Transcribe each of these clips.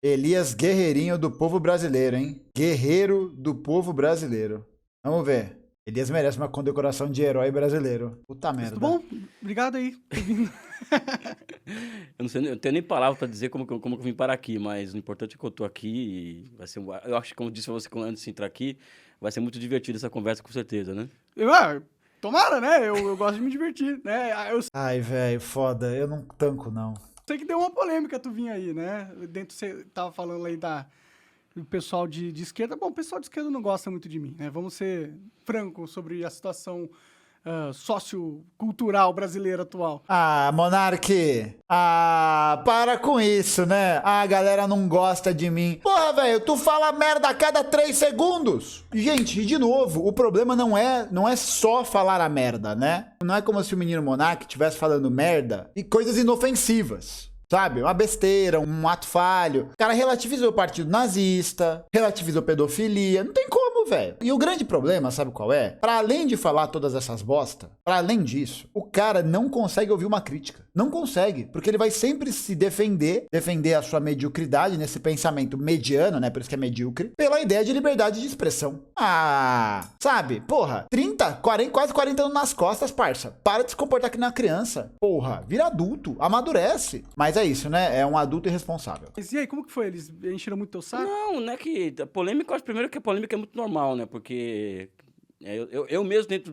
Elias Guerreirinho do povo brasileiro, hein? Guerreiro do povo brasileiro. Vamos ver. Elias merece uma condecoração de herói brasileiro. Puta merda. Tudo bom? Obrigado aí por vindo. Eu não sei, eu tenho nem palavra pra dizer como que eu vim parar aqui, mas o importante é que eu tô aqui e vai ser, eu acho que, como eu disse pra você antes de entrar aqui, vai ser muito divertido essa conversa, com certeza, né? Tomara, né? Eu gosto de me divertir, né? Eu Ai, velho, foda. Eu não tanco, não. sei que deu uma polêmica tu vir aí, né? Dentro, você tava falando aí do pessoal de esquerda. Bom, o pessoal de esquerda não gosta muito de mim, né? Vamos ser francos sobre a situação sociocultural brasileira atual. Ah, Monark. Ah, para com isso, né? Ah, a galera não gosta de mim. Porra, velho, tu fala merda a cada 3 segundos. Gente, de novo, o problema não é só falar a merda, né? Não é como se o menino Monark estivesse falando merda e coisas inofensivas. Sabe? Uma besteira, um ato falho. O cara relativizou o partido nazista, relativizou pedofilia. Não tem como, velho. E o grande problema, sabe qual é? Pra além de falar todas essas bosta, pra além disso, o cara não consegue ouvir uma crítica. Não consegue, porque ele vai sempre se defender a sua mediocridade nesse pensamento mediano, né? Por isso que é medíocre, pela ideia de liberdade de expressão. Ah, sabe? Porra, 30, 40, quase 40 anos nas costas, parça. Para de se comportar que nem uma criança. Porra, vira adulto, amadurece. Mas é isso, né? É um adulto irresponsável. Mas e aí, como que foi? Eles encheram muito teu saco? Não, né, que a polêmica, eu acho primeiro que a polêmica é muito normal, né, porque eu mesmo dentro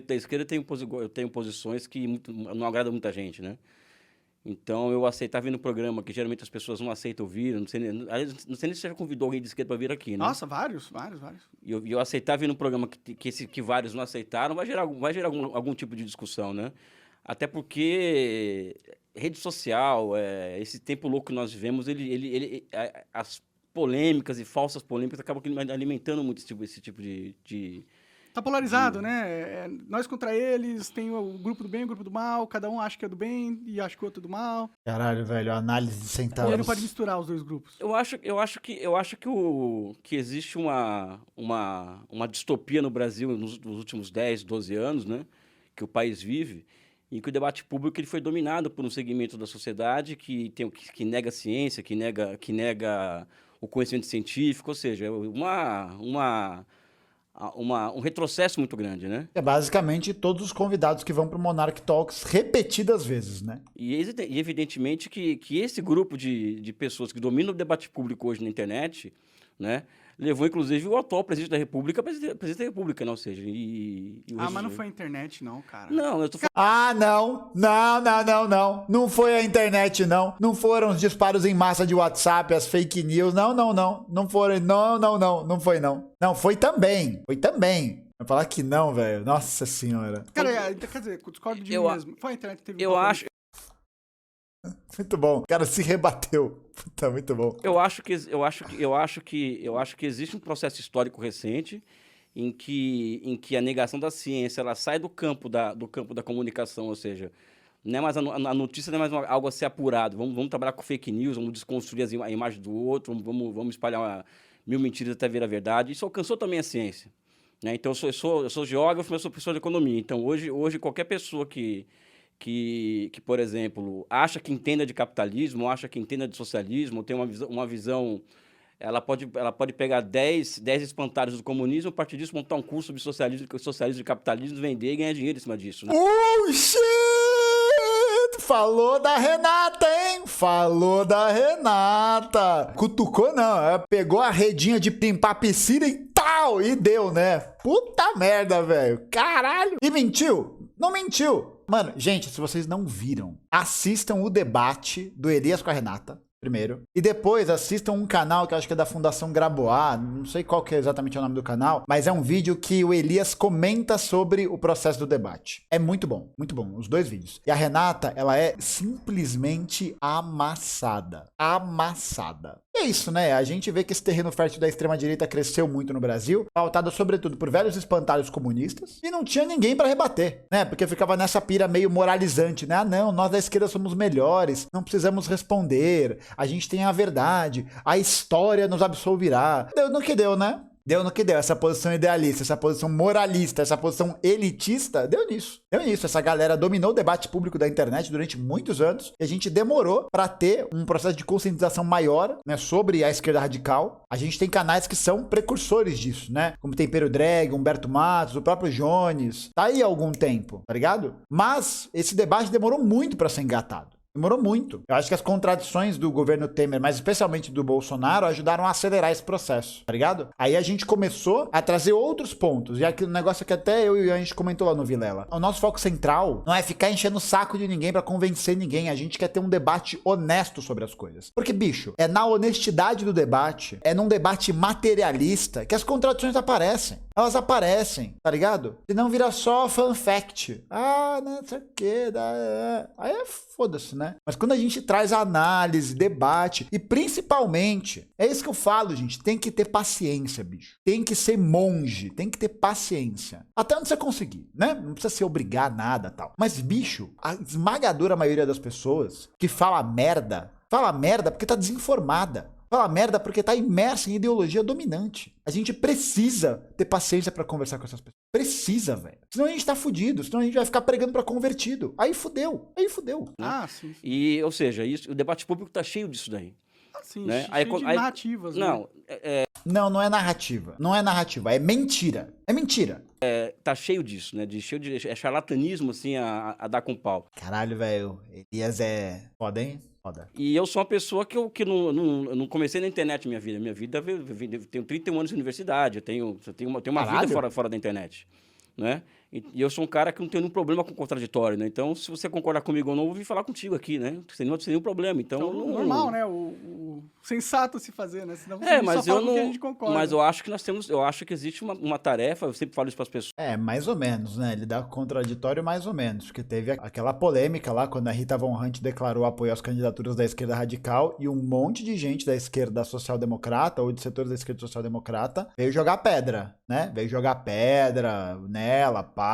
da esquerda eu tenho posições que não agradam muita gente, né. Então eu aceitar vir no programa, que geralmente as pessoas não aceitam vir, não sei nem se você já convidou alguém de esquerda para vir aqui, né. Nossa, vários. E eu aceitar vir no programa que vários não aceitaram, vai gerar algum tipo de discussão, né. Até porque rede social, esse tempo louco que nós vivemos, as polêmicas e falsas polêmicas acabam alimentando muito esse tipo de... Tá polarizado, né? Nós contra eles, tem o grupo do bem e o grupo do mal, cada um acha que é do bem e acha que o outro é do mal. Caralho, velho, análise de E centavos. aí não pode misturar os dois grupos. Eu acho que existe uma distopia no Brasil nos últimos 10, 12 anos, né? Que o país vive, em que o debate público ele foi dominado por um segmento da sociedade que nega a ciência, que nega o conhecimento científico, ou seja, um retrocesso muito grande, né? É basicamente todos os convidados que vão pro Monarch Talks repetidas vezes, né? E evidentemente que esse grupo de pessoas que dominam o debate público hoje na internet, né, levou inclusive o atual presidente da República a presidente da República, né? Ou seja, Mas não foi a internet, não, cara. Não, eu tô falando... Ah, não. Não. Não foi a internet, não. Não foram os disparos em massa de WhatsApp, as fake news. Não. Não foram. Não foi, não. Não, foi também. Vai falar que não, velho. Nossa senhora. Cara, quer dizer, discordo de mim mesmo. Foi a internet que teve... Eu acho... Muito bom. O cara se rebateu. Puta, muito bom. Eu acho que existe um processo histórico recente em que a negação da ciência ela sai do campo da comunicação, ou seja, não é mais a notícia não é mais algo a ser apurado. Vamos trabalhar com fake news, vamos desconstruir a imagem do outro, vamos espalhar 1000 mentiras até vir a verdade. Isso alcançou também a ciência, né? Então eu sou geógrafo, mas sou professor de economia. Então hoje qualquer pessoa que, por exemplo, acha que entenda de capitalismo, acha que entenda de socialismo, tem uma visão, ela pode pegar 10 espantalhos do comunismo, a partir disso montar um curso sobre socialismo e capitalismo, vender e ganhar dinheiro em cima disso, né? Oh, shit! Falou da Renata, hein? Falou da Renata. Cutucou não, ela pegou a redinha de limpar piscina e tal, e deu, né? Puta merda, velho. Caralho. E mentiu? Não mentiu. Mano, gente, se vocês não viram, assistam o debate do Elias com a Renata, primeiro. E depois assistam um canal que eu acho que é da Fundação Grabois, não sei qual que é exatamente o nome do canal, mas é um vídeo que o Elias comenta sobre o processo do debate. É muito bom, os dois vídeos. E a Renata, ela é simplesmente amassada. Amassada. E é isso, né? A gente vê que esse terreno fértil da extrema-direita cresceu muito no Brasil, pautado sobretudo por velhos espantalhos comunistas, e não tinha ninguém pra rebater, né? Porque ficava nessa pira meio moralizante, né? Ah, não, nós da esquerda somos melhores, não precisamos responder, a gente tem a verdade, a história nos absolverá. Deu no que deu, né? Deu no que deu. Essa posição idealista, essa posição moralista, essa posição elitista, deu nisso. Deu nisso. Essa galera dominou o debate público da internet durante muitos anos e a gente demorou pra ter um processo de conscientização maior, né, sobre a esquerda radical. A gente tem canais que são precursores disso, né? Como Tempero Drag, Humberto Matos, o próprio Jones. Tá aí há algum tempo, tá ligado? Mas esse debate demorou muito pra ser engatado. Demorou muito. Eu acho que as contradições do governo Temer, mas especialmente do Bolsonaro, ajudaram a acelerar esse processo, tá ligado? Aí a gente começou a trazer outros pontos. E aqui, um negócio que até eu e a gente comentou lá no Vilela. O nosso foco central não é ficar enchendo o saco de ninguém pra convencer ninguém. A gente quer ter um debate honesto sobre as coisas. Porque, bicho, é na honestidade do debate, é num debate materialista que as contradições aparecem. Elas aparecem, tá ligado? Se não vira só fun fact. Ah, não sei o que. Aí é foda-se, né? Mas quando a gente traz análise, debate e principalmente, é isso que eu falo, gente, tem que ter paciência, bicho. Tem que ser monge, tem que ter paciência. Até onde você conseguir, né? Não precisa se obrigar a nada tal. Mas, bicho, a esmagadora maioria das pessoas que fala merda porque tá desinformada. Fala merda porque tá imersa em ideologia dominante. A gente precisa ter paciência pra conversar com essas pessoas. Precisa, velho. Senão a gente tá fudido. Senão a gente vai ficar pregando pra convertido. Aí fudeu. Ah, sim. E, ou seja, isso, o debate público tá cheio disso daí. Assim, Né? cheio de narrativas. Não, né? Não é narrativa. Não é narrativa. É mentira. É mentira. tá cheio disso, né? Cheio de charlatanismo, assim, a dar com pau. Caralho, velho. Elias é foda, hein? Foda. E eu sou uma pessoa que eu não comecei na internet minha vida. Minha vida, eu tenho 31 anos de universidade, eu tenho uma vida fora da internet, né? E eu sou um cara que não tem nenhum problema com contraditório, né? Então, se você concordar comigo ou não, eu vou vir falar contigo aqui, né? Sem nenhum problema. Então, normal, né? O sensato se fazer, né? Senão você mas só fala com que a gente concorda. Mas eu acho que eu acho que existe uma tarefa, eu sempre falo isso para as pessoas. Mais ou menos, né? Ele dá contraditório mais ou menos, porque teve aquela polêmica lá quando a Rita Von Hunt declarou apoio às candidaturas da esquerda radical e um monte de gente da esquerda social-democrata ou de setores da esquerda social-democrata veio jogar pedra, né? Veio jogar pedra nela, pá.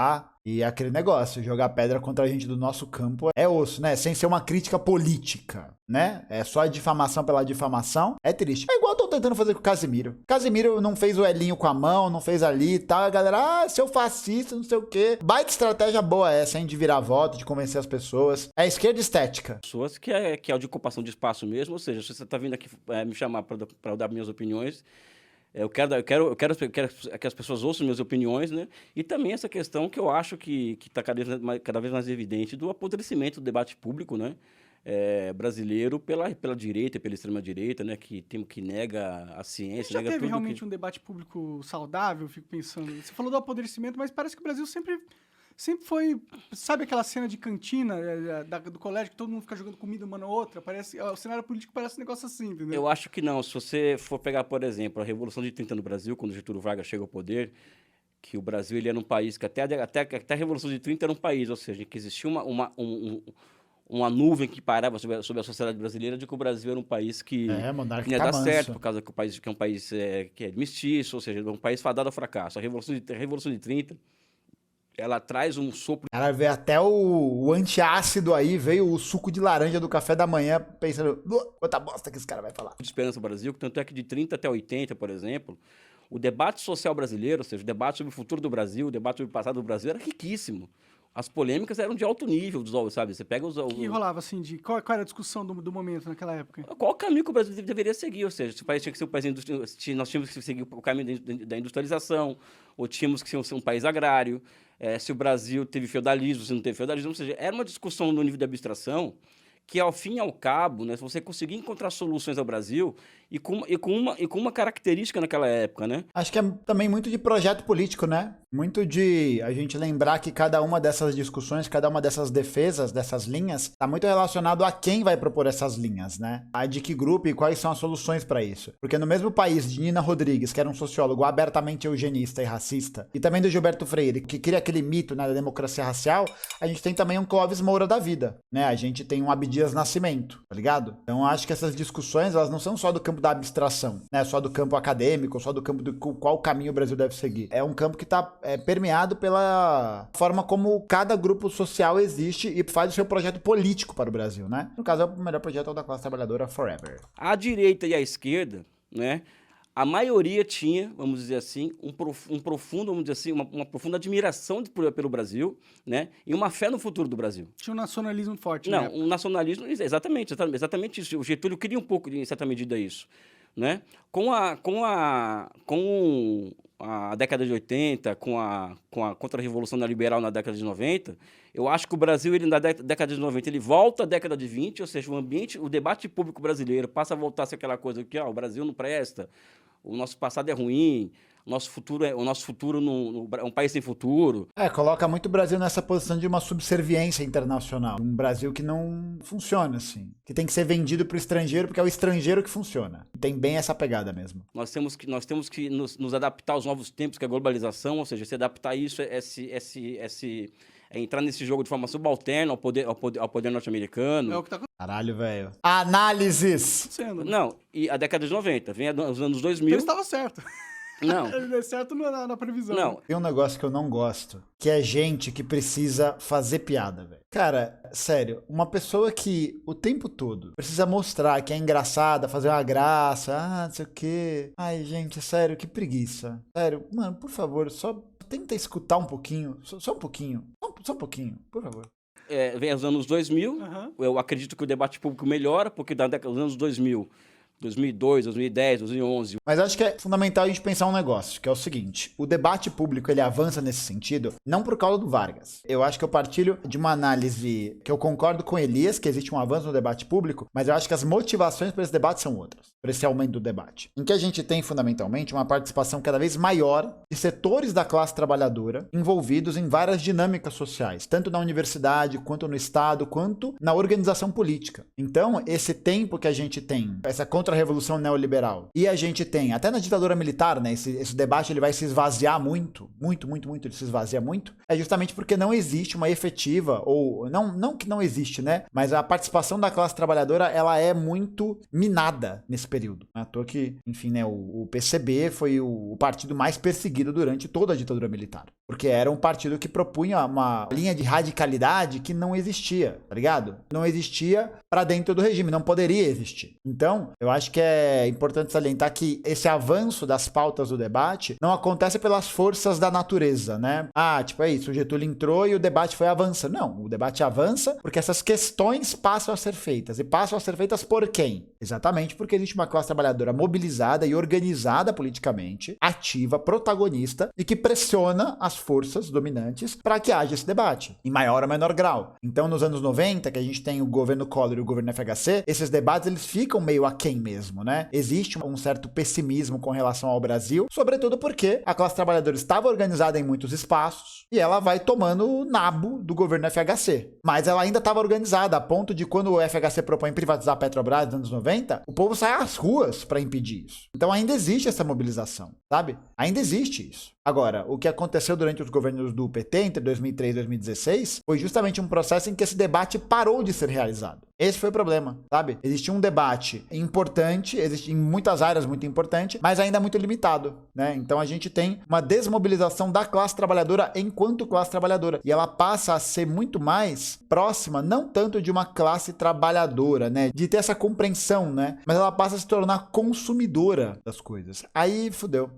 E aquele negócio, jogar pedra contra a gente do nosso campo é osso, né? Sem ser uma crítica política, né? É só difamação pela difamação. É triste. É igual eu tô tentando fazer com o Casimiro. Casimiro não fez o Elinho com a mão, não fez ali e tal. A galera, seu fascista, não sei o quê. Baita estratégia boa essa, hein? De virar voto, de convencer as pessoas. É esquerda estética. Pessoas que é o de ocupação de espaço mesmo, ou seja, se você tá vindo aqui me chamar para eu dar minhas opiniões, eu quero que as pessoas ouçam minhas opiniões, né? E também essa questão que eu acho que está cada vez mais evidente do apodrecimento do debate público, né? Brasileiro pela direita e pela extrema-direita, né? Que nega a ciência, já nega teve tudo realmente um debate público saudável, eu fico pensando. Você falou do apodrecimento, mas parece que o Brasil sempre foi... Sabe aquela cena de cantina do colégio que todo mundo fica jogando comida uma na outra? O cenário político parece um negócio assim, entendeu? Eu acho que não. Se você for pegar, por exemplo, a Revolução de 30 no Brasil, quando Getúlio Vargas chega ao poder, que o Brasil ele era um país que até a Revolução de 30 era um país, ou seja, que existia uma nuvem que parava sobre a sociedade brasileira de que o Brasil era um país que não ia dar certo, por causa que o país que é um país que é mestiço, ou seja, um país fadado ao fracasso. A Revolução de 30 ela traz um sopro. Ela veio até o antiácido aí, veio o suco de laranja do café da manhã, pensando, quanta bosta que esse cara vai falar. De esperança no Brasil, tanto é que de 30 até 80, por exemplo, o debate social brasileiro, ou seja, o debate sobre o futuro do Brasil, o debate sobre o passado do Brasil era riquíssimo. As polêmicas eram de alto nível, sabe? Você pega O que rolava, assim, qual era a discussão do momento naquela época? Qual o caminho que o Brasil deveria seguir? Ou seja, se o país tinha que ser um país nós tínhamos que seguir o caminho da industrialização, ou tínhamos que ser um país agrário, se o Brasil teve feudalismo, se não teve feudalismo. Ou seja, era uma discussão no nível de abstração que, ao fim e ao cabo, né, você conseguia encontrar soluções ao Brasil e com uma característica naquela época, né? Acho que é também muito de projeto político, né? Muito de a gente lembrar que cada uma dessas discussões, cada uma dessas defesas, dessas linhas, está muito relacionado a quem vai propor essas linhas, né? A de que grupo e quais são as soluções para isso. Porque no mesmo país de Nina Rodrigues, que era um sociólogo abertamente eugenista e racista, e também do Gilberto Freire, que cria aquele mito, né, da democracia racial, a gente tem também um Clóvis Moura da vida, né? A gente tem um Abdias Nascimento, tá ligado? Então acho que essas discussões, elas não são só do campo da abstração, né? Só do campo acadêmico, só do campo do qual caminho o Brasil deve seguir. É um campo que tá permeado pela forma como cada grupo social existe e faz o seu projeto político para o Brasil, né? No caso, o melhor projeto é o da classe trabalhadora forever. A direita e a esquerda, né? a maioria tinha, vamos dizer assim, um profundo, vamos dizer assim, uma profunda admiração pelo Brasil, né? E uma fé no futuro do Brasil. Tinha um nacionalismo forte, Não, né? um nacionalismo, exatamente isso. O Getúlio queria um pouco, em certa medida, isso, né? Com a década de 80, com a contra-revolução neoliberal na década de 90, eu acho que o Brasil, ele, na década de 90, ele volta à década de 20, ou seja, o debate público brasileiro passa a voltar a ser aquela coisa que o Brasil não presta, o nosso passado é ruim, o nosso futuro é um país sem futuro. Coloca muito o Brasil nessa posição de uma subserviência internacional. Um Brasil que não funciona, assim. Que tem que ser vendido pro estrangeiro, porque é o estrangeiro que funciona. Tem bem essa pegada mesmo. Nós temos que nos adaptar aos novos tempos, que é a globalização, ou seja, se adaptar a isso, entrar nesse jogo de forma subalterna ao poder norte-americano. É o que tá Caralho, velho. Análises! acontecendo. Né? Não, e a década de 90, vem os anos Então 2000. ele estava certo. Não, Ele deu certo na previsão. não. Tem um negócio que eu não gosto, que é gente que precisa fazer piada, velho. Cara, sério, uma pessoa que o tempo todo precisa mostrar que é engraçada, fazer uma graça, não sei o quê. Ai, gente, sério, que preguiça. Sério, mano, por favor, só tenta escutar um pouquinho, só um pouquinho, só um pouquinho, por favor. Vem os anos 2000, Uhum. eu acredito que o debate público melhora, porque da década dos anos 2000, 2002, 2010, 2011... Mas acho que é fundamental a gente pensar um negócio, que é o seguinte, o debate público ele avança nesse sentido, não por causa do Vargas. Eu acho que eu partilho de uma análise que eu concordo com Elias, que existe um avanço no debate público, mas eu acho que as motivações para esse debate são outras, para esse aumento do debate. Em que a gente tem, fundamentalmente, uma participação cada vez maior de setores da classe trabalhadora envolvidos em várias dinâmicas sociais, tanto na universidade, quanto no Estado, quanto na organização política. Então, esse tempo que a gente tem, essa contra-revolução neoliberal, e a gente tem, até na ditadura militar, né, esse debate ele vai se esvaziar muito, ele se esvazia muito, é justamente porque não existe uma efetiva, ou não que não existe, né, mas a participação da classe trabalhadora, ela é muito minada nesse período. À toa que, enfim, né, o PCB foi o partido mais perseguido durante toda a ditadura militar, porque era um partido que propunha uma linha de radicalidade que não existia, tá ligado? Não existia para dentro do regime, não poderia existir. Então, eu acho que é importante salientar que esse avanço das pautas do debate não acontece pelas forças da natureza, né? Tipo, é isso, o Getúlio entrou e o debate foi avançando. Não, o debate avança porque essas questões passam a ser feitas. E passam a ser feitas por quem? Exatamente porque existe uma classe trabalhadora mobilizada e organizada politicamente, ativa, protagonista e que pressiona as forças dominantes para que haja esse debate, em maior ou menor grau. Então, nos anos 90, que a gente tem o governo Collor e o governo FHC, esses debates eles ficam meio aquém mesmo, né? Existe um certo pessimismo com relação ao Brasil, sobretudo porque a classe trabalhadora estava organizada em muitos espaços e ela vai tomando o nabo do governo FHC. Mas ela ainda estava organizada a ponto de quando o FHC propõe privatizar a Petrobras nos anos 90, o povo sai às ruas para impedir isso. Então ainda existe essa mobilização, sabe? Ainda existe isso. Agora, o que aconteceu durante os governos do PT, entre 2003 e 2016, foi justamente um processo em que esse debate parou de ser realizado. Esse foi o problema, sabe? Existia um debate importante, existe em muitas áreas muito importante, mas ainda muito limitado, né? Então a gente tem uma desmobilização da classe trabalhadora enquanto classe trabalhadora. E ela passa a ser muito mais próxima, não tanto de uma classe trabalhadora, né? De ter essa compreensão, né? Mas ela passa a se tornar consumidora das coisas. Aí fudeu,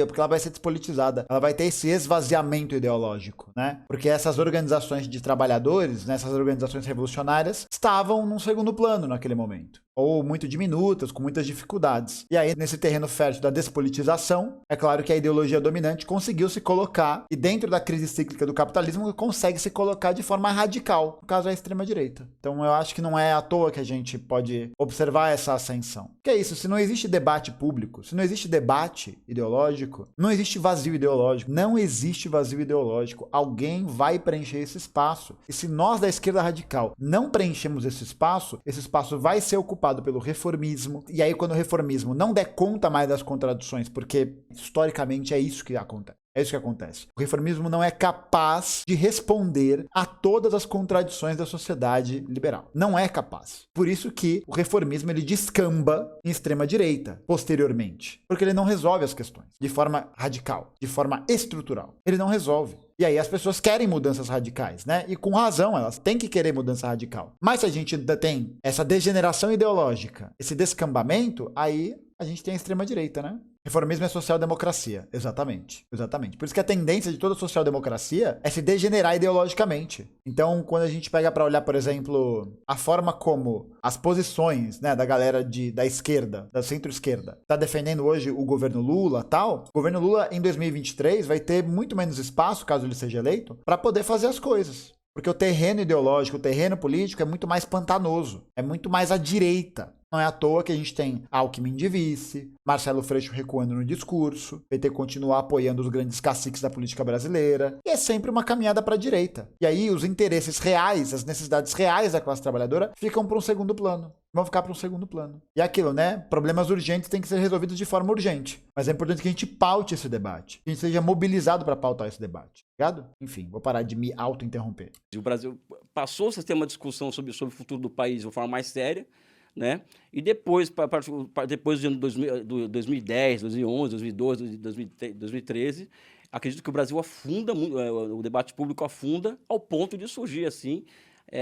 porque ela vai ser despolitizada. Ela vai ter esse esvaziamento ideológico, né? Porque essas organizações de trabalhadores, né, essas organizações revolucionárias, estavam num segundo plano naquele momento. Ou muito diminutas, com muitas dificuldades. E aí, nesse terreno fértil da despolitização, é claro que a ideologia dominante conseguiu se colocar, e dentro da crise cíclica do capitalismo, consegue se colocar de forma radical, no caso, a extrema-direita. Então, eu acho que não é à toa que a gente pode observar essa ascensão. Que é isso, se não existe debate público, se não existe debate ideológico, não existe vazio ideológico. Não existe vazio ideológico. Alguém vai preencher esse espaço. E se nós da esquerda radical não preenchemos esse espaço vai ser ocupado pelo reformismo, e aí quando o reformismo não der conta mais das contradições, porque historicamente é isso que acontece. É isso que acontece. O reformismo não é capaz de responder a todas as contradições da sociedade liberal. Não é capaz. Por isso que o reformismo ele descamba em extrema-direita, posteriormente. Porque ele não resolve as questões de forma radical, de forma estrutural. Ele não resolve. E aí as pessoas querem mudanças radicais, né? E com razão, elas têm que querer mudança radical. Mas se a gente ainda tem essa degeneração ideológica, esse descambamento, aí a gente tem a extrema-direita, né? Reformismo é social-democracia, exatamente. Exatamente. Por isso que a tendência de toda social-democracia é se degenerar ideologicamente. Então, quando a gente pega para olhar, por exemplo, a forma como as posições, né, da galera da esquerda, da centro-esquerda, tá defendendo hoje o governo Lula e tal, o governo Lula em 2023 vai ter muito menos espaço, caso ele seja eleito, para poder fazer as coisas. Porque o terreno ideológico, o terreno político é muito mais pantanoso, é muito mais à direita. Não é à toa que a gente tem Alckmin de vice, Marcelo Freixo recuando no discurso, PT continuar apoiando os grandes caciques da política brasileira, e é sempre uma caminhada para a direita. E aí os interesses reais, as necessidades reais da classe trabalhadora ficam para um segundo plano. Vão ficar para um segundo plano. E é aquilo, né? Problemas urgentes têm que ser resolvidos de forma urgente. Mas é importante que a gente paute esse debate, que a gente seja mobilizado para pautar esse debate. Ligado? Enfim, vou parar de me auto-interromper. O Brasil passou a ter uma discussão sobre o futuro do país de uma forma mais séria, né? E depois do ano 2010, 2011, 2012, 2013, acredito que o Brasil afunda, o debate público afunda ao ponto de surgir, assim,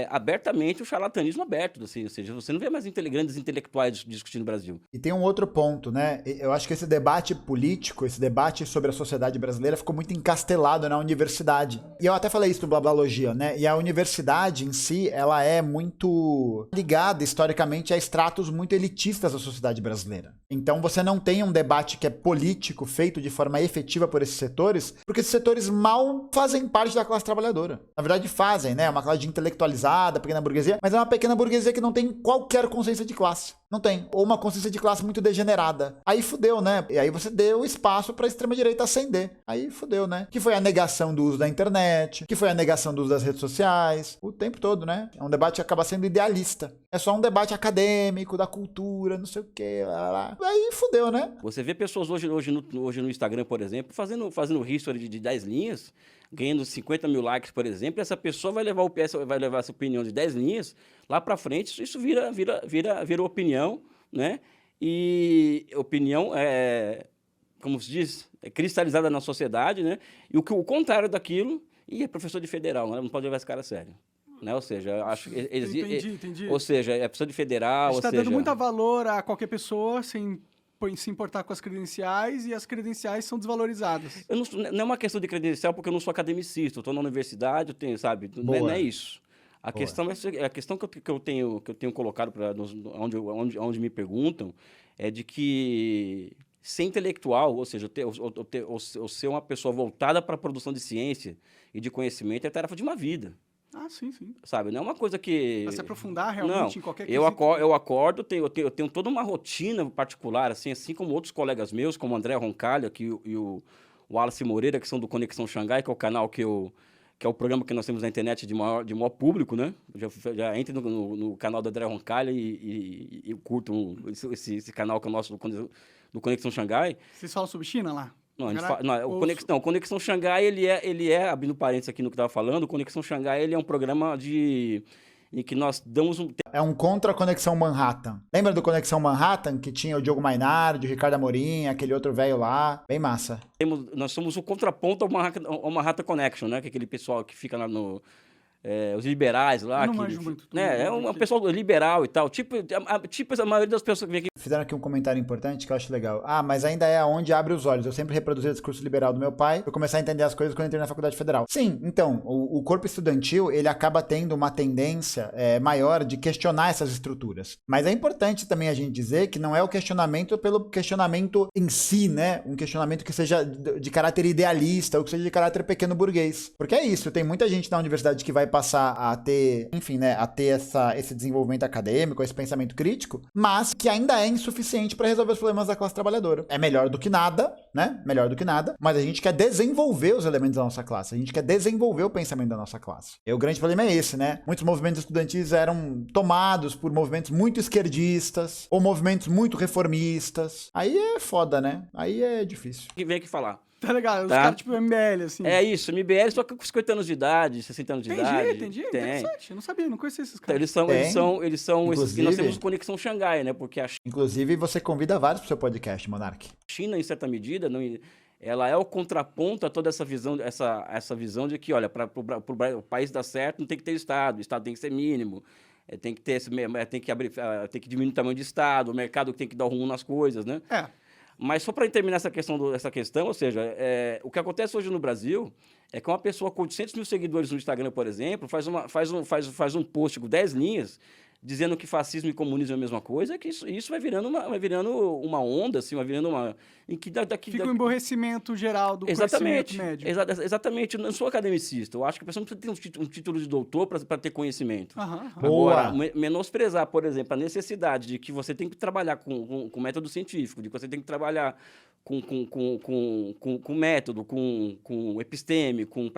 abertamente o charlatanismo aberto, assim, ou seja, você não vê mais grandes intelectuais discutindo no Brasil. E tem um outro ponto, né? Eu acho que esse debate político, esse debate sobre a sociedade brasileira ficou muito encastelado na universidade. E eu até falei isso do Blablalogia, né? E a universidade em si, ela é muito ligada historicamente a estratos muito elitistas da sociedade brasileira. Então você não tem um debate que é político, feito de forma efetiva por esses setores, porque esses setores mal fazem parte da classe trabalhadora. Na verdade fazem, né? Uma classe de intelectualizada, pequena burguesia, mas é uma pequena burguesia que não tem qualquer consciência de classe. Não tem. Ou uma consciência de classe muito degenerada. Aí fudeu, né? E aí você deu espaço pra extrema-direita ascender. Aí fudeu, né? Que foi a negação do uso da internet, que foi a negação do uso das redes sociais, o tempo todo, né? É um debate que acaba sendo idealista. É só um debate acadêmico, da cultura, não sei o quê, lá, lá. Aí fudeu, né? Você vê pessoas hoje no Instagram, por exemplo, fazendo history de 10 linhas, ganhando 50 mil likes, por exemplo, e essa pessoa vai levar essa opinião de 10 linhas lá para frente, isso vira opinião, né? E opinião como se diz, cristalizada na sociedade, né? E o contrário daquilo, é professor de federal, né? Não pode levar esse cara a sério. Né? Ou seja, acho que Entendi. Ou seja, é professor de federal, Você está dando muito valor a qualquer pessoa sem se importar com as credenciais, e as credenciais são desvalorizadas. Não é uma questão de credencial, porque eu não sou academicista, eu estou na universidade, eu tenho, sabe? Não é isso. A questão que eu tenho colocado onde me perguntam é de que ser intelectual, ou seja, eu ser uma pessoa voltada para a produção de ciência e de conhecimento é tarefa de uma vida. Ah, sim. Sabe, não é uma coisa que... Pra se aprofundar realmente em qualquer coisa. Eu acordo, eu tenho toda uma rotina particular, assim como outros colegas meus, como o André Roncalho e o Wallace Moreira, que são do Conexão Xangai, que é o canal que é o programa que nós temos na internet de maior público, né? Já entre no canal do André Roncalho e curtam esse canal que é o nosso do Conexão Xangai. Vocês falam sobre China lá? O Conexão Xangai, ele é, abrindo parênteses aqui no que eu estava falando, o Conexão Xangai, ele é um programa em que nós damos É um contra a Conexão Manhattan. Lembra do Conexão Manhattan, que tinha o Diogo Mainardi, o Ricardo Amorim, aquele outro velho lá? Bem massa. Nós somos o contraponto ao Manhattan Connection, né? Que é aquele pessoal que fica lá os liberais lá. Eu não manjo muito. Né? É um pessoal liberal e tal. Tipo a maioria das pessoas que vem aqui. Fizeram aqui um comentário importante que eu acho legal. Mas ainda é onde abre os olhos. Eu sempre reproduzi o discurso liberal do meu pai. Eu comecei a entender as coisas quando eu entrei na Faculdade Federal. Sim, então, o corpo estudantil, ele acaba tendo uma tendência maior de questionar essas estruturas. Mas é importante também a gente dizer que não é o questionamento pelo questionamento em si, né? Um questionamento que seja de caráter idealista ou que seja de caráter pequeno burguês. Porque é isso, tem muita gente na universidade que vai passar a ter, enfim, né, a ter esse desenvolvimento acadêmico, esse pensamento crítico, mas que ainda é insuficiente para resolver os problemas da classe trabalhadora. É melhor do que nada, né? Melhor do que nada, mas a gente quer desenvolver os elementos da nossa classe, a gente quer desenvolver o pensamento da nossa classe. E o grande problema é esse, né? Muitos movimentos estudantis eram tomados por movimentos muito esquerdistas ou movimentos muito reformistas. Aí é foda, né? Aí é difícil. Que vem aqui falar. Tá legal, os caras tipo MBL, assim. É isso, MBL só com 50 anos de idade, 60 anos de idade. Entendi. Interessante, eu não sabia, não conhecia esses caras. Eles são esses que nós temos Conexão Xangai, né? Porque Inclusive, você convida vários pro seu podcast, Monark. A China, em certa medida, ela é o contraponto a toda essa visão de que, olha, para o país dar certo, não tem que ter Estado, o Estado tem que ser mínimo. Tem que ter tem que diminuir o tamanho de Estado, o mercado tem que dar rumo nas coisas, né? Mas só para terminar essa questão, ou seja, o que acontece hoje no Brasil é que uma pessoa com 800 mil seguidores no Instagram, por exemplo, faz um post com 10 linhas dizendo que fascismo e comunismo é a mesma coisa, que isso vai virando uma onda, assim, vai virando uma... Em que Fica um emborrecimento geral do exatamente, conhecimento médio. Exatamente, eu não sou academicista. Eu acho que a pessoa não precisa ter um título de doutor para ter conhecimento. Boa. Agora, menosprezar, por exemplo, a necessidade de que você tem que trabalhar com método científico, de que você tem que trabalhar com método, com episteme, com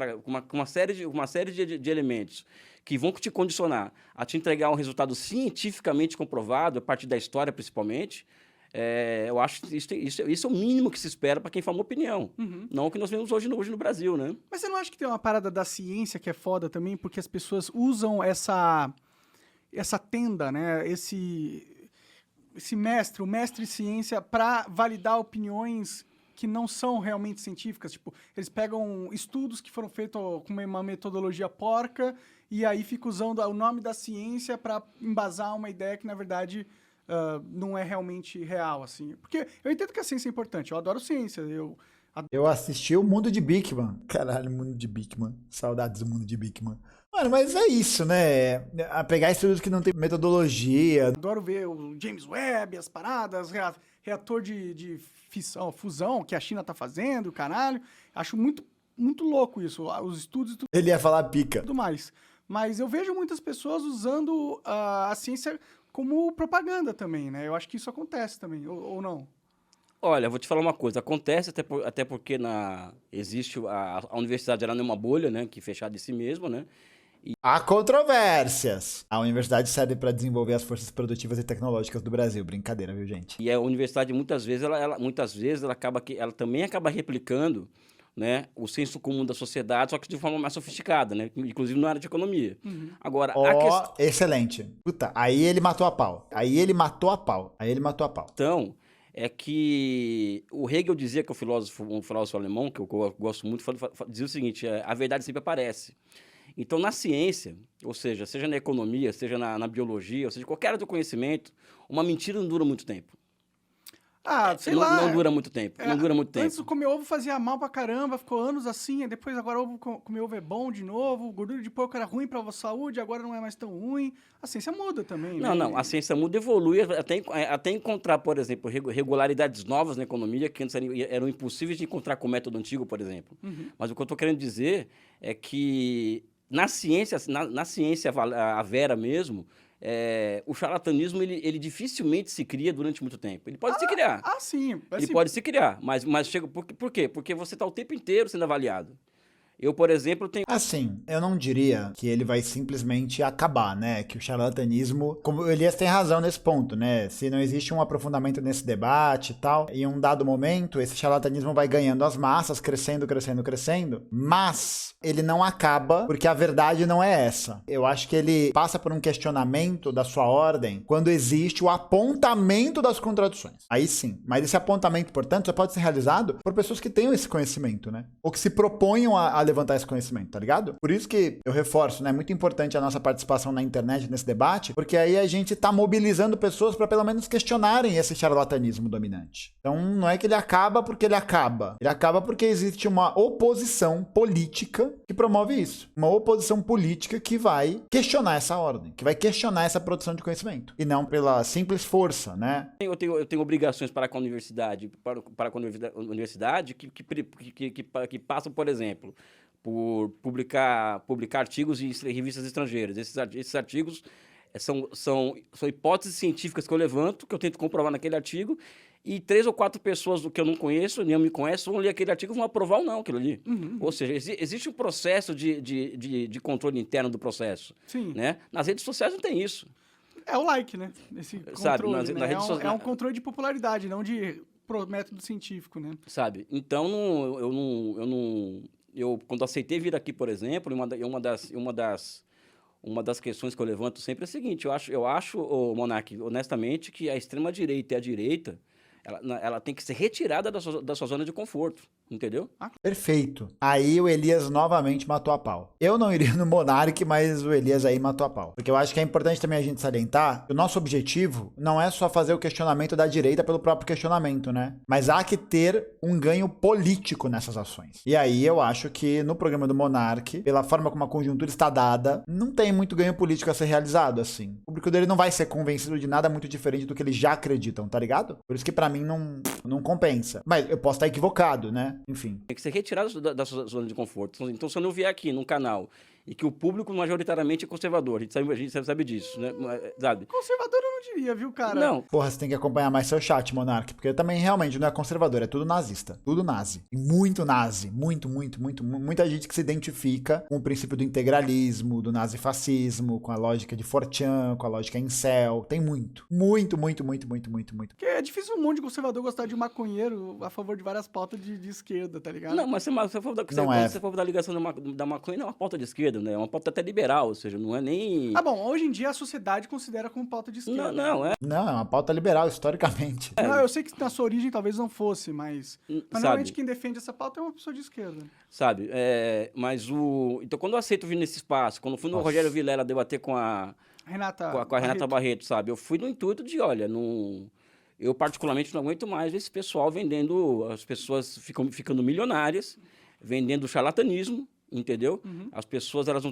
uma série de elementos que vão te condicionar a te entregar um resultado cientificamente comprovado, a partir da história principalmente. Eu acho que isso é o mínimo que se espera para quem forma opinião. Não o que nós vemos hoje no Brasil, né? Mas você não acha que tem uma parada da ciência que é foda também, porque as pessoas usam essa tenda, né? O mestre ciência, para validar opiniões que não são realmente científicas. Tipo, eles pegam estudos que foram feitos com uma metodologia porca e aí fica usando o nome da ciência para embasar uma ideia que, na verdade, não é realmente real, assim. Porque eu entendo que a ciência é importante, eu adoro ciência, Eu assisti o Mundo de Bikman. Caralho, Mundo de Bikman. Saudades do Mundo de Bikman. Mano, mas é isso, né? A pegar estudos que não tem metodologia. adoro ver o James Webb, as paradas, reator de fusão que a China tá fazendo, caralho. Acho muito, muito louco isso, os estudos e Ele ia falar pica. tudo mais. Mas eu vejo muitas pessoas usando a ciência como propaganda também, né? Eu acho que isso acontece também, ou não? Olha, vou te falar uma coisa. Acontece até porque existe a universidade, ela não é uma bolha, né? Que é fechada em si mesma, né? Há controvérsias. A universidade serve para desenvolver as forças produtivas e tecnológicas do Brasil. Brincadeira, viu, gente? E a universidade, muitas vezes, ela também acaba replicando, né, o senso comum da sociedade, só que de forma mais sofisticada, né? Inclusive na área de economia. Agora, Excelente. Puta, aí ele matou a pau. questão é que o Hegel dizia, que é um filósofo alemão, que eu gosto muito, dizia o seguinte: a verdade sempre aparece. Então, na ciência, ou seja na economia, seja na biologia, ou seja, qualquer área do conhecimento, uma mentira não dura muito tempo. Sei lá. Não dura muito tempo. Não dura muito tempo. Antes, comer ovo fazia mal pra caramba, ficou anos assim, e depois agora comer ovo é bom de novo, gordura de porco era ruim pra saúde, agora não é mais tão ruim. A ciência muda também, né? Não, a ciência muda, evolui, até encontrar, por exemplo, regularidades novas na economia, que antes eram impossíveis de encontrar com o método antigo, por exemplo. Mas o que eu estou querendo dizer é que na ciência a vera mesmo, o charlatanismo, ele dificilmente se cria durante muito tempo. Ele pode se criar. Sim. Ele pode se criar, mas chega... Por quê? Porque você está o tempo inteiro sendo avaliado. Eu, por exemplo, tenho... Assim, eu não diria que ele vai simplesmente acabar, né? Que o charlatanismo... Como o Elias tem razão nesse ponto, né? Se não existe um aprofundamento nesse debate e tal, em um dado momento, esse charlatanismo vai ganhando as massas, crescendo, mas ele não acaba porque a verdade não é essa. Eu acho que ele passa por um questionamento da sua ordem quando existe o apontamento das contradições. Aí sim. Mas esse apontamento, portanto, só pode ser realizado por pessoas que tenham esse conhecimento, né? Ou que se proponham a levantar esse conhecimento, tá ligado? Por isso que eu reforço, né? É muito importante a nossa participação na internet nesse debate, porque aí a gente tá mobilizando pessoas para pelo menos questionarem esse charlatanismo dominante. Então não é que ele acaba porque ele acaba. Ele acaba porque existe uma oposição política que promove isso. Uma oposição política que vai questionar essa ordem, que vai questionar essa produção de conhecimento. E não pela simples força, né? Eu tenho obrigações para com a universidade, que passam, por exemplo, por publicar artigos em revistas estrangeiras. Esses artigos são hipóteses científicas que eu levanto, que eu tento comprovar naquele artigo, e 3 ou 4 pessoas que eu não conheço, nem eu me conheço, vão ler aquele artigo e vão aprovar ou não aquilo ali. Ou seja, existe um processo de controle interno do processo. Sim. Né? Nas redes sociais não tem isso. É o like, né? Esse controle, Sabe, né? É um controle de popularidade, não de método científico, né? Sabe? Então, eu quando aceitei vir aqui, por exemplo, uma das questões que eu levanto sempre é a seguinte: eu acho, Monark, honestamente, que a extrema-direita e a direita, ela tem que ser retirada da sua zona de conforto, entendeu? Perfeito. Aí o Elias novamente matou a pau. Eu não iria no Monark, mas o Elias aí matou a pau. Porque eu acho que é importante também a gente salientar que o nosso objetivo não é só fazer o questionamento da direita pelo próprio questionamento, né? Mas há que ter um ganho político nessas ações. E aí eu acho que no programa do Monark, pela forma como a conjuntura está dada, não tem muito ganho político a ser realizado, assim. O público dele não vai ser convencido de nada muito diferente do que eles já acreditam, tá ligado? Por isso que pra mim não compensa. Mas eu posso estar equivocado, né? Enfim. Tem que ser retirado da sua zona de conforto. Então, se eu não vier aqui num canal e que o público majoritariamente é conservador, a gente sabe disso, né? Sabe? Conservador eu não diria, viu, cara? Não. Porra, você tem que acompanhar mais seu chat, Monark, porque também realmente não é conservador, é tudo nazista. Tudo nazi. E muito nazi. Muita gente que se identifica com o princípio do integralismo, do nazifascismo, com a lógica de Fortran, com a lógica incel. Tem muito. Muito. Porque é difícil um monte de conservador gostar de maconheiro a favor de várias pautas de esquerda, tá ligado? Não, mas se você for da ligação da maconha, não é uma pauta de esquerda, né? É uma pauta até liberal, ou seja, não é nem... Ah, bom, hoje em dia a sociedade considera como pauta de esquerda. Não, é. Não, é uma pauta liberal, historicamente. Não, eu sei que na sua origem talvez não fosse, mas normalmente Sabe? quem defende essa pauta é uma pessoa de esquerda. Sabe? Então, quando eu aceito vir nesse espaço, quando eu fui no Rogério Vilela debater com a Renata Barreto, sabe? Eu fui no intuito de, olha, eu particularmente não aguento mais esse pessoal vendendo, as pessoas ficando milionárias, vendendo charlatanismo, entendeu? As pessoas, elas não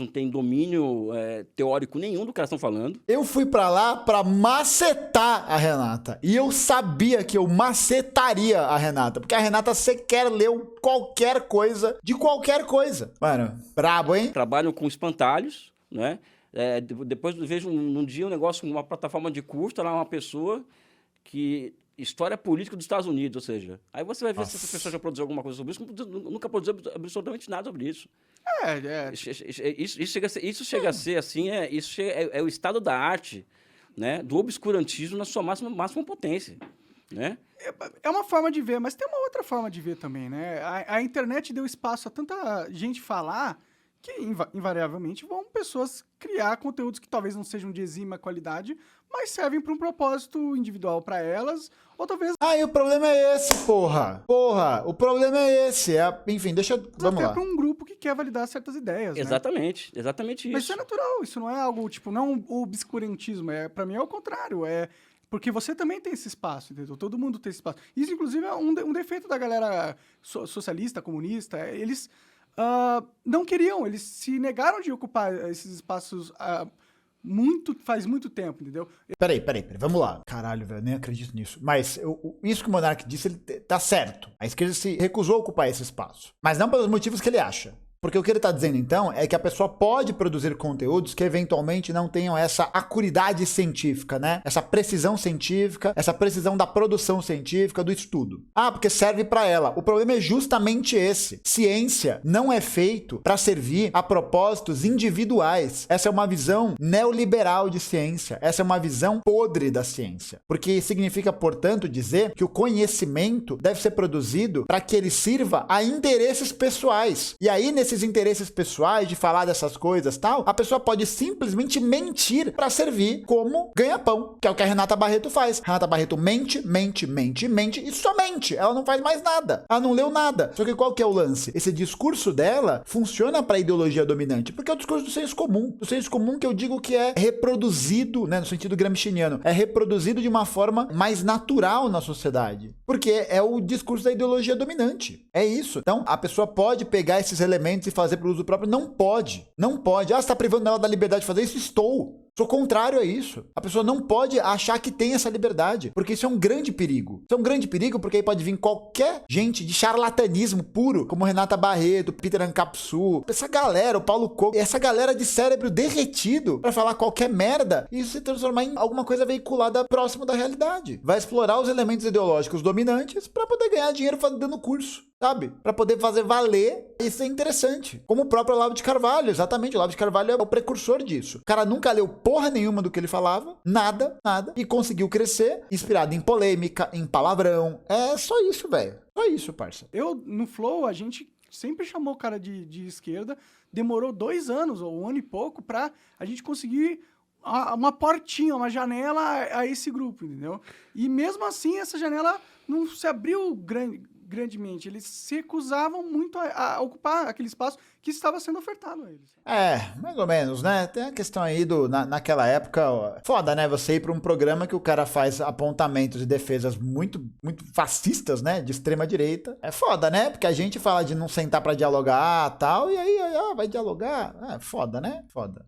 têm domínio teórico nenhum do que elas estão falando. Eu fui pra lá pra macetar a Renata. E eu sabia que eu macetaria a Renata. Porque a Renata sequer leu qualquer coisa de qualquer coisa. Mano, brabo, hein? Trabalham com espantalhos, né? Depois eu vejo num dia um negócio, uma plataforma de curso, tá lá uma pessoa que... História política dos Estados Unidos, ou seja... Aí você vai ver se essa pessoa já produziu alguma coisa sobre isso, nunca produziu absolutamente nada sobre isso. Isso chega a ser, assim, é o estado da arte, né? Do obscurantismo na sua máxima potência, né? É uma forma de ver, mas tem uma outra forma de ver também, né? A internet deu espaço a tanta gente falar que, invariavelmente, vão pessoas criar conteúdos que talvez não sejam de exímia qualidade, mas servem para um propósito individual para elas, ou talvez... E o problema é esse, porra. O problema é esse. Enfim, vamos lá. para um grupo que quer validar certas ideias, Exatamente isso. Mas isso é natural, isso não é algo, tipo, não é um obscurantismo, para mim é o contrário, porque você também tem esse espaço, entendeu? Todo mundo tem esse espaço. Isso, inclusive, é um defeito da galera socialista, comunista. Eles não queriam, eles se negaram de ocupar esses espaços faz muito tempo, entendeu? Peraí, vamos lá. Caralho, velho, nem acredito nisso. Mas isso que o Monark disse, ele tá certo. A esquerda se recusou a ocupar esse espaço. Mas não pelos motivos que ele acha. Porque o que ele está dizendo, então, é que a pessoa pode produzir conteúdos que eventualmente não tenham essa acuridade científica, né? Essa precisão científica, essa precisão da produção científica, do estudo. Porque serve para ela. O problema é justamente esse. Ciência não é feito para servir a propósitos individuais. Essa é uma visão neoliberal de ciência. Essa é uma visão podre da ciência. Porque significa, portanto, dizer que o conhecimento deve ser produzido para que ele sirva a interesses pessoais. E aí, nesses interesses pessoais de falar dessas coisas tal, a pessoa pode simplesmente mentir para servir como ganha-pão, que é o que a Renata Barreto faz. A Renata Barreto mente e só mente. Ela não faz mais nada. Ela não leu nada. Só que qual que é o lance? Esse discurso dela funciona para a ideologia dominante, porque é o discurso do senso comum. O senso comum que eu digo que é reproduzido, né, no sentido gramsciano, é reproduzido de uma forma mais natural na sociedade, porque é o discurso da ideologia dominante. É isso. Então, a pessoa pode pegar esses elementos e fazer para o uso próprio? Não pode. Não pode. Você está privando ela da liberdade de fazer isso? Estou. Sou contrário a isso. A pessoa não pode achar que tem essa liberdade, porque isso é um grande perigo. Isso é um grande perigo porque aí pode vir qualquer gente de charlatanismo puro, como Renata Barreto, Peter Ancapsu, essa galera, o Paulo Coelho, essa galera de cérebro derretido para falar qualquer merda e isso se transformar em alguma coisa veiculada próximo da realidade. Vai explorar os elementos ideológicos dominantes para poder ganhar dinheiro dando curso. Sabe? Pra poder fazer valer. Isso é interessante. Como o próprio Olavo de Carvalho, exatamente. O Olavo de Carvalho é o precursor disso. O cara nunca leu porra nenhuma do que ele falava. Nada. E conseguiu crescer, inspirado em polêmica, em palavrão. É só isso, velho. Só isso, parça. No Flow, a gente sempre chamou o cara de esquerda. Demorou 2 anos, ou 1 ano e pouco, pra a gente conseguir uma portinha, uma janela a esse grupo, entendeu? E mesmo assim, essa janela não se abriu grandemente. Eles se recusavam muito a ocupar aquele espaço que estava sendo ofertado a eles. Mais ou menos, né? Tem a questão aí naquela época, ó, foda, né? Você ir pra um programa que o cara faz apontamentos e defesas muito, muito fascistas, né? De extrema direita. É foda, né? Porque a gente fala de não sentar pra dialogar e tal, e aí, vai dialogar. Foda, né? Foda.